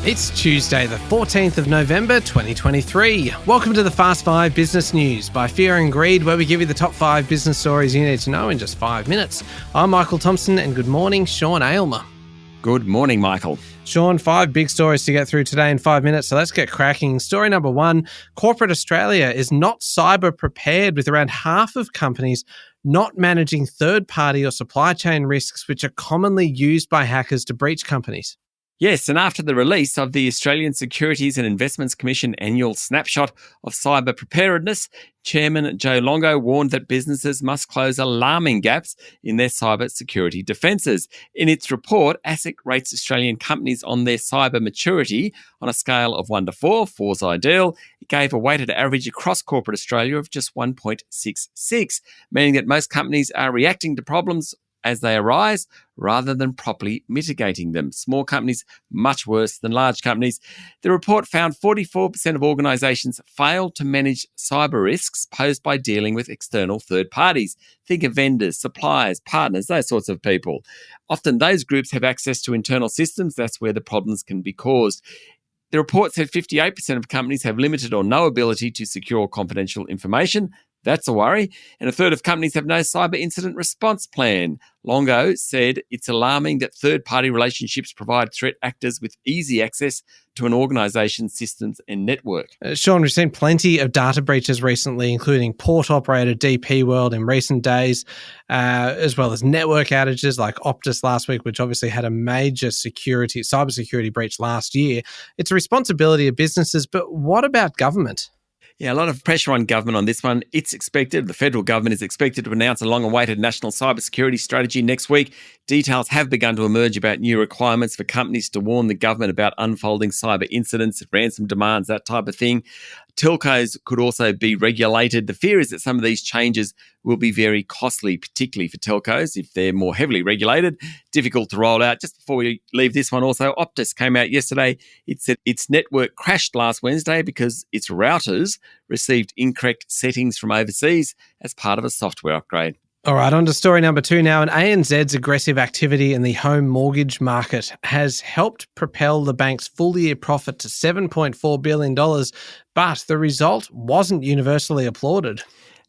It's Tuesday, the 14th of November, 2023. Welcome to the Fast 5 Business News by Fear and Greed, where we give you the top 5 business stories you need to know in just 5 minutes. I'm Michael Thompson, and good morning, Sean Aylmer. Good morning, Michael. Sean, 5 big stories to get through today in 5 minutes, so let's get cracking. Story number 1, corporate Australia is not cyber prepared, with around half of companies not managing third-party or supply chain risks, which are commonly used by hackers to breach companies. Yes, and after the release of the Australian Securities and Investments Commission annual snapshot of cyber preparedness, Chairman Joe Longo warned that businesses must close alarming gaps in their cyber security defences. In its report, ASIC rates Australian companies on their cyber maturity on a scale of 1 to 4, 4's ideal. It gave a weighted average across corporate Australia of just 1.66, meaning that most companies are reacting to problems as they arise, rather than properly mitigating them. Small companies much worse than large companies. The report found 44% of organisations failed to manage cyber risks posed by dealing with external third parties. Think of vendors, suppliers, partners, those sorts of people. Often those groups have access to internal systems. That's where the problems can be caused. The report said 58% of companies have limited or no ability to secure confidential information. That's a worry. And a third of companies have no cyber incident response plan. Longo said it's alarming that third-party relationships provide threat actors with easy access to an organisation's systems and network. Sean, we've seen plenty of data breaches recently, including port operator DP World in recent days, as well as network outages like Optus last week, which obviously had a major cybersecurity breach last year. It's a responsibility of businesses, but what about government? Yeah, a lot of pressure on government on this one. It's expected, the federal government is expected to announce a long-awaited national cybersecurity strategy next week. Details have begun to emerge about new requirements for companies to warn the government about unfolding cyber incidents, ransom demands, that type of thing. Telcos could also be regulated. The fear is that some of these changes will be very costly, particularly for telcos if they're more heavily regulated, difficult to roll out. Just before we leave this one also, Optus came out yesterday. It said its network crashed last Wednesday because its routers received incorrect settings from overseas as part of a software upgrade. All right, on to story number 2 now. And ANZ's aggressive activity in the home mortgage market has helped propel the bank's full-year profit to $7.4 billion, but the result wasn't universally applauded.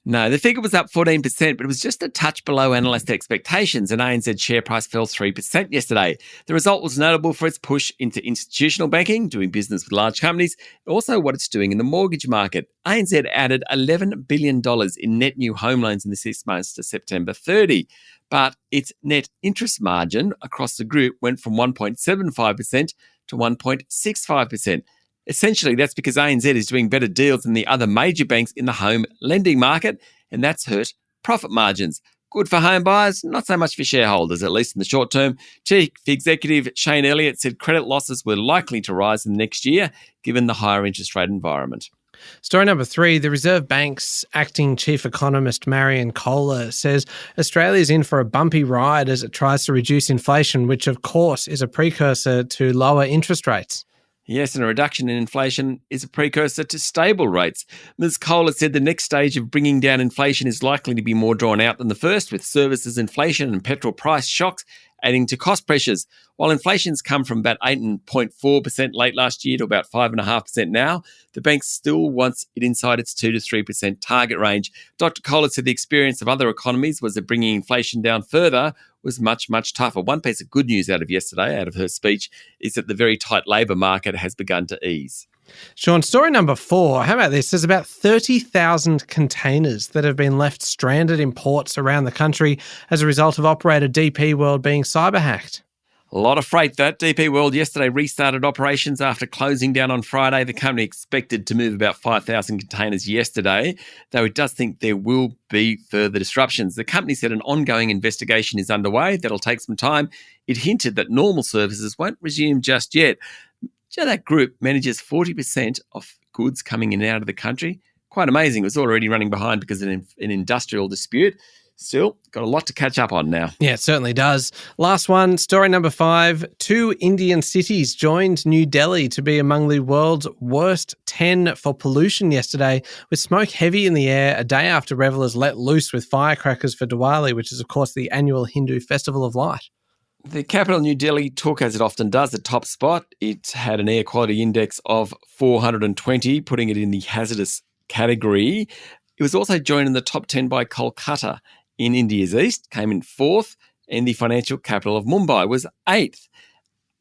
No, the figure was up 14%, but it was just a touch below analyst expectations, and ANZ share price fell 3% yesterday. The result was notable for its push into institutional banking, doing business with large companies, and also what it's doing in the mortgage market. ANZ added $11 billion in net new home loans in the 6 months to September 30, but its net interest margin across the group went from 1.75% to 1.65%. Essentially, that's because ANZ is doing better deals than the other major banks in the home lending market, and that's hurt profit margins. Good for home buyers, not so much for shareholders, at least in the short term. Chief Executive Shane Elliott said credit losses were likely to rise in the next year, given the higher interest rate environment. Story number 3, the Reserve Bank's acting chief economist Marion Kohler says Australia's in for a bumpy ride as it tries to reduce inflation, which of course is a precursor to lower interest rates. Yes, and a reduction in inflation is a precursor to stable rates. Ms. Kohler said the next stage of bringing down inflation is likely to be more drawn out than the first, with services inflation and petrol price shocks adding to cost pressures. While inflation's come from about 8.4% late last year to about 5.5% now, the bank still wants it inside its 2 to 3% target range. Dr. Kohler said the experience of other economies was that bringing inflation down further was much, much tougher. One piece of good news out of her speech, is that the very tight labour market has begun to ease. Sean, story number 4, how about this? There's about 30,000 containers that have been left stranded in ports around the country as a result of operator DP World being cyber hacked. A lot of freight, that. DP World yesterday restarted operations after closing down on Friday. The company expected to move about 5,000 containers yesterday, though it does think there will be further disruptions. The company said an ongoing investigation is underway that'll take some time. It hinted that normal services won't resume just yet. That group manages 40% of goods coming in and out of the country. Quite amazing. It was already running behind because of an industrial dispute. Still, got a lot to catch up on now. Yeah, it certainly does. Last one, story number 5. 2 Indian cities joined New Delhi to be among the world's worst 10 for pollution yesterday, with smoke heavy in the air a day after revellers let loose with firecrackers for Diwali, which is, of course, the annual Hindu festival of light. The capital, New Delhi, took, as it often does, the top spot. It had an air quality index of 420, putting it in the hazardous category. It was also joined in the top 10 by Kolkata in India's east, came in 4th, and the financial capital of Mumbai was 8th.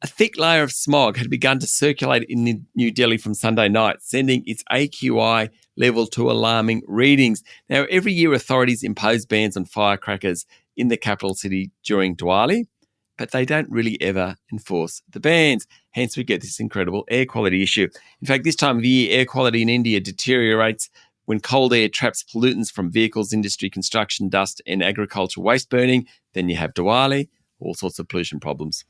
A thick layer of smog had begun to circulate in New Delhi from Sunday night, sending its AQI level to alarming readings. Now, every year authorities impose bans on firecrackers in the capital city during Diwali, but they don't really ever enforce the bans. Hence, we get this incredible air quality issue. In fact, this time of year, air quality in India deteriorates when cold air traps pollutants from vehicles, industry, construction, dust, and agricultural waste burning. Then you have Diwali, all sorts of pollution problems.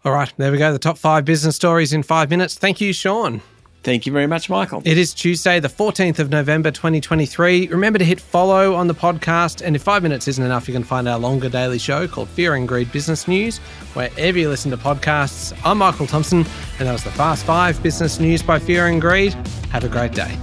All right, there we go. The top 5 business stories in 5 minutes. Thank you, Sean. Thank you very much, Michael. It is Tuesday, the 14th of November, 2023. Remember to hit follow on the podcast. And if 5 minutes isn't enough, you can find our longer daily show called Fear and Greed Business News, wherever you listen to podcasts. I'm Michael Thompson, and that was the Fast 5 Business News by Fear and Greed. Have a great day.